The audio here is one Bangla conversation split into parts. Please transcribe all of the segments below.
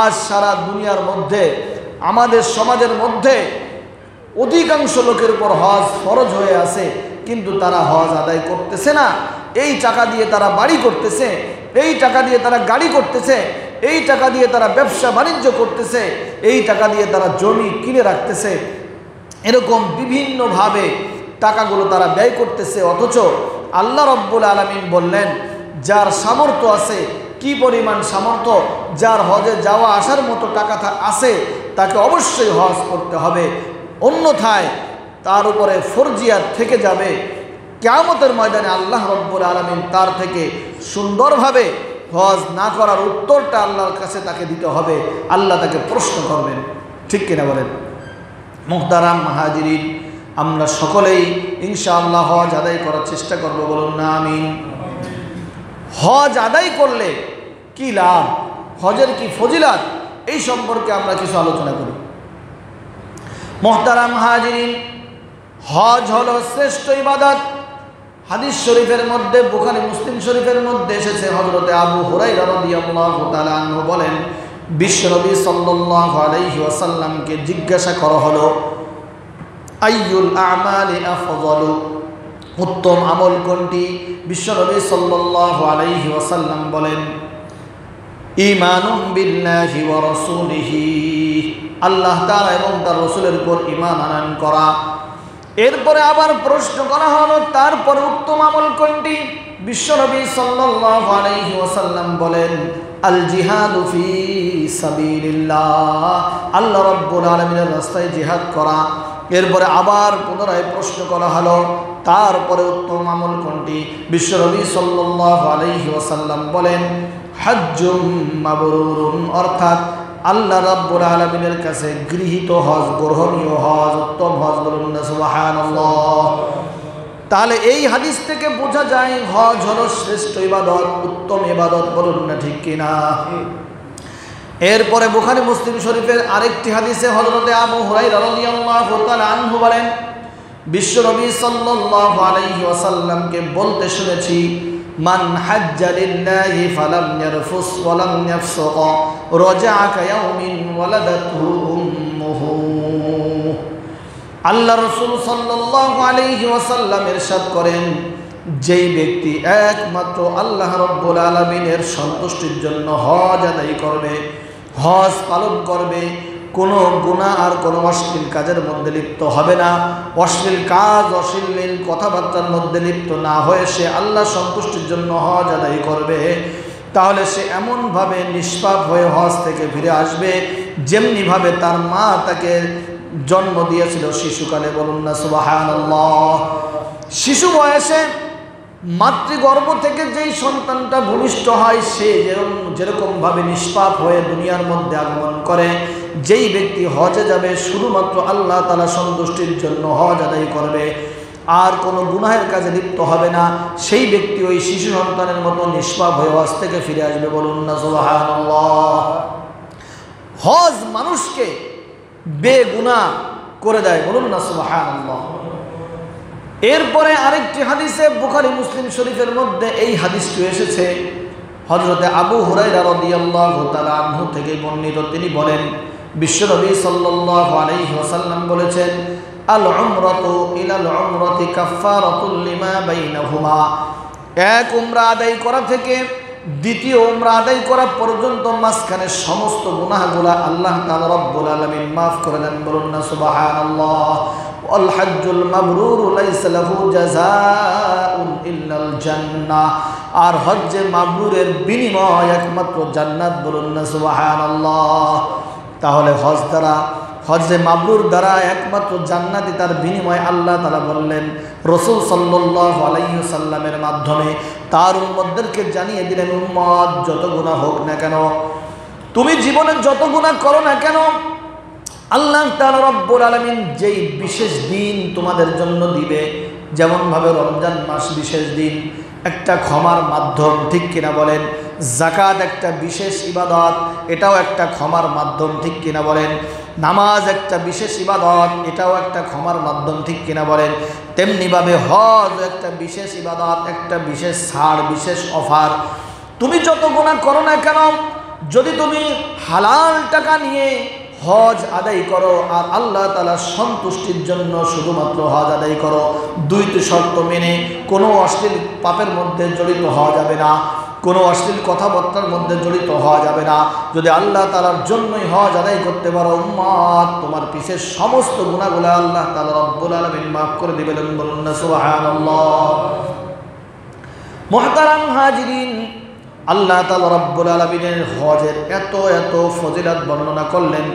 আজ সারা দুনিয়ার মধ্যে আমাদের সমাজের মধ্যে অধিকাংশ লোকের উপর হজ ফরজ হয়ে আছে, কিন্তু তারা হজ আদায় করতেছে না। এই টাকা দিয়ে তারা বাড়ি করতেছে, এই টাকা দিয়ে তারা গাড়ি করতেছে, এই টাকা দিয়ে তারা ব্যবসা বাণিজ্য করতেছে, এই টাকা দিয়ে তারা জমি কিনে রাখতেছে। এরকম বিভিন্নভাবে টাকাগুলো তারা ব্যয় করতেছে। অথচ আল্লাহ রব্বুল আলামিন বললেন, যার সামর্থ্য আছে, কি পরিমাণ সামর্থ্য, যার হজে যাওয়া আসার মতো টাকা আছে, তাকে অবশ্যই হজ করতে হবে, অন্যথায় তার উপরে ফরজিয়াত থেকে যাবে। কিয়ামতের ময়দানে আল্লাহ রব্বুল আলামিন তার থেকে সুন্দরভাবে হজ না করার উত্তরটা আল্লাহর কাছে তাকে দিতে হবে। আল্লাহ তাকে প্রশ্ন করবেন, ঠিক কিনা বলেন? মুহতারাম মুহাজিরিন, আমরা সকলেই ইনশাআল্লাহ হজ আদায় করার চেষ্টা করব, বলুন না আমিন। হজ আদায় করলে কি লাভ, হজের কি ফজিলত, এই সম্পর্কে আমরা কিছু আলোচনা করি। মুহতারাম মুহাজিরিন, হজ হলো শ্রেষ্ঠ ইবাদত। হাদিস শরীফের মধ্যে, বুখারী মুসলিম শরীফের মধ্যে এসেছে, হযরতে আবু হুরায়রা রাদিয়াল্লাহু তাআলা আনহু বলেন, বিশ্বনবী সাল্লাল্লাহু আলাইহি ওয়াসাল্লামকে জিজ্ঞাসা করা হলো, আইয়ুল আমালি আফযালু, উত্তম আমল কোনটি? বিশ্বনবী সাল্লাল্লাহু আলাইহি ওয়াসাল্লাম বলেন, ঈমানুম বিল্লাহি ওয়া রাসূলিহি, আল্লাহ তাআলা এবং তার রাসূলের উপর ঈমান আনয়ন করা। এরপরে আবার প্রশ্ন করা হলো, তারপর উত্তম আমল কোনটি? বিশ্বনবী সাল্লাল্লাহু আলাইহি ওয়াসাল্লাম বলেন, আল জিহাদু ফি সাবিলিল্লাহ, আল্লাহ রাব্বুল আলামিনের রাস্তায় জিহাদ করা। এরপরে আবার পুনরায় প্রশ্ন করা হলো, তারপরে উত্তম আমল কোনটি? বিশ্বনবী সাল্লাল্লাহু আলাইহি ওয়াসাল্লাম বলেন, হজ্জুম মাবরুরুন, অর্থাৎ আল্লাহ রাব্বুল আলামিনের কাছে গৃহীত হজ, গ্রহণীয় হজ, উত্তম হজ, বলুন না সুবহানাল্লাহ। তাহলে এই হাদিস থেকে বোঝা যায় হজ হলো শ্রেষ্ঠ ইবাদত, উত্তম ইবাদত, বলুন না ঠিক কিনা? এরপরে বুখারী মুসলিম শরীফের আরেকটি হাদিসে হযরতে আবু হুরায়রা রাদিয়াল্লাহু তাআলা আনহু বলেন, বিশ্বনবী সাল্লাল্লাহু আলাইহি ওয়াসাল্লামকে বলতে শুনেছি, মান হাজ্জা লিল্লাহি ফালাম ইয়ারফুস ওয়া লাম ইয়াফসুক রাজা'a কায়াউমিন ওয়ালাদাতহু উম্মুহু। আল্লাহ রাসূল সাল্লাল্লাহু আলাইহি ওয়াসাল্লাম ইরশাদ করেন, যেই ব্যক্তি একমাত্র আল্লাহ রাব্বুল আলামিনের সন্তুষ্টির জন্য হজ আদায় করবে, হজ পালন করবে, কোনো গুনাহ আর কোনো অশ্লীল কাজের মধ্যে লিপ্ত হবে না, অশ্লীল কাজ, অশ্লীল কথাবার্তার মধ্যে লিপ্ত না হয়ে সে আল্লাহ সন্তুষ্টির জন্য হজ আদায় করবে, তাহলে সে এমনভাবে নিষ্পাপ হয়ে হজ থেকে ফিরে আসবে যেমনিভাবে তার মা তাকে জন্ম দিয়েছিল শিশুকালে, বলুন না সুবহানাল্লাহ। শিশু বয়সে মাতৃগর্ভ থেকে যেই সন্তানটা ভূমিষ্ঠ হয়, সে যেরকমভাবে নিষ্পাপ হয়ে দুনিয়ার মধ্যে আগমন করে, যেই ব্যক্তি হজে যাবে শুধুমাত্র আল্লাহ তাআলা সন্তুষ্টির জন্য হজ আদায় করবে, আর কোনো গুনাহের কাজে লিপ্ত হবে না, সেই ব্যক্তি ওই শিশু সন্তানের মতো নিষ্পাপ হয়ে হজ থেকে ফিরে আসবে, বলুন না সুবহানাল্লাহ। হজ মানুষকে বেগুনাহ করে দেয়, বলুন না সুবহানাল্লাহ। এরপরে আরেকটি হাদিসে বুখারী মুসলিম শরীফের মধ্যে এই হাদিসটি এসেছে, হযরতে আবু হুরায়রা রাদিয়াল্লাহু তাআলা আনহু থেকে বর্ণিত। তিনি বলেন, বিশ্বনবী সাল্লাল্লাহু আলাইহি ওয়াসাল্লাম বলেছেন, আল উমরাতু ইলাল উমরাতি কাফফারাতুল লিমা বাইনাহুমা, এক উমরা আদায় করা থেকে দ্বিতীয় উমরা আদায় করা পর্যন্ত মাঝখানের সমস্ত গুনাহগুলা আল্লাহ তাআলা রব্বুল আলামিন মাফ করে দেন, বলুন না সুবহানাল্লাহ। ওয়াল হজ্জুল মাবরুরু লাইসা লাহু জাযাউন ইল্লাল জান্নাহ, আর হজ্জে মাবরুরের বিনিময় একমাত্র জান্নাত, বলুন না সুবহানাল্লাহ। তাহলে হজ্জে মাবরুর দ্বারা একমাত্র জান্নাতই তার বিনিময় আল্লাহ তাআলা বললেন রাসূল সাল্লাল্লাহু আলাইহি ওয়াসাল্লামের মাধ্যমে তার উম্মতদেরকে জানিয়ে দিলেন, উম্মত যত গুনাহ হোক না কেন, তুমি জীবনে যত গুনাহ করো না কেন, আল্লাহ তাআলা রব্বুল আলামিন যেই বিশেষ দিন তোমাদের জন্য দিবে, যেমনভাবে রমজান মাস বিশেষ দিন, একটা ক্ষমার মাধ্যম, ঠিক কিনা বলেন? যাকাত একটা বিশেষ ইবাদত, এটাও একটা ক্ষমার মাধ্যম, ঠিক কিনা বলেন? নামাজ একটা বিশেষ ইবাদত, এটাও একটা ক্ষমার মাধ্যম, ঠিক কিনা বলেন? তেমনিভাবে হজ একটা বিশেষ ইবাদত, একটা বিশেষ ছাড়, বিশেষ অফার। তুমি যত গুনাহ করো না কেন, যদি তুমি হালাল টাকা নিয়ে হজ আদায় করো আর আল্লাহ তাআলার সন্তুষ্টির জন্য শুধুমাত্র হজ আদায় করো, দুইটি শর্ত মেনে কোনো অশ্লীল পাপের মধ্যে জড়িত হওয়া যাবে না, কোনো অশ্লীল কথাবার্তার মধ্যে জড়িত হওয়া যাবে না। যদি আল্লাহ তাআলার জন্যই হজ আদায় করতে পারো উম্মাত, তোমার পিছের সমস্ত গুনাহগুলো আল্লাহ তাআলা রব্বুল আলামিন মাফ করে দিবেন। বলুন না সুবহানাল্লাহ। মুহতারাম হাজিরিন, আল্লাহ তাআলা রব্বুল আলামিনের হজের এত এত ফজিলত বর্ণনা করলেন।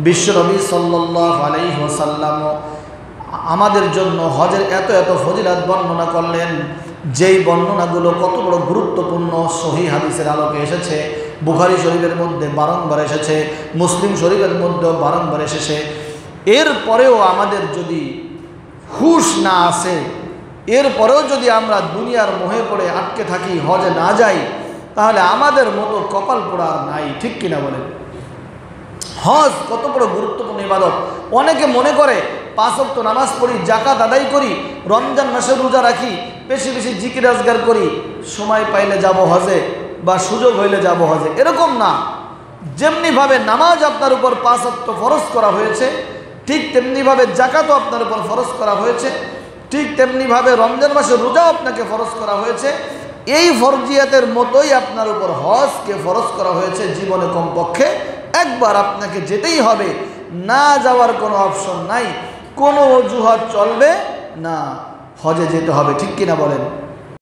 বিশ্বনবী সাল্লাল্লাহু আলাইহি ওয়াসাল্লাম আমাদের জন্য হজের এত এত ফজিলত বর্ণনা করলেন, যেই বর্ণনাগুলো কত বড় গুরুত্বপূর্ণ সহিহ হাদিসের আলোকে এসেছে। বুখারী শরীফের মধ্যে বারংবার এসেছে, মুসলিম শরীফের মধ্যেও বারংবার এসেছে। এরপরেও আমাদের যদি হুঁশ না আসে, এরপরেও যদি আমরা দুনিয়ার মোহে পড়ে আটকে থাকি, হজে না যাই, তাহলে আমাদের মতো কপাল পোড়া আর নাই। ঠিক কিনা বলেন? হজ কত বড় গুরুত্বপূর্ণ ইবাদত। অনেকে মনে করে 5 ওয়াক্ত নামাজ পড়ি, জাকাত আদায় করি, রমজান মাসে রোজা রাখি, বেশি বেশি জিকির আজগার করি, সময় পাইলে যাব হজে বা সুযোগ হইলে যাব হজে। এরকম না। যেমনিভাবে নামাজ আপনার উপর 5 ওয়াক্ত ফরজ করা হয়েছে, ঠিক তেমনিভাবে জাকাতও আপনার উপর ফরজ করা হয়েছে, ঠিক তেমনিভাবে রমজান মাসে রোজাও আপনাকে ফরজ করা হয়েছে। এই ফরজিয়াতের মতোই আপনার উপর হজকে ফরজ করা হয়েছে। জীবনে কমপক্ষে একবার আপনাকে যেতেই হবে, না যাওয়ার কোনো অপশন নাই, কোনো অজুহাত চলবে না, হজে যেতে হবে। ঠিক কিনা বলেন?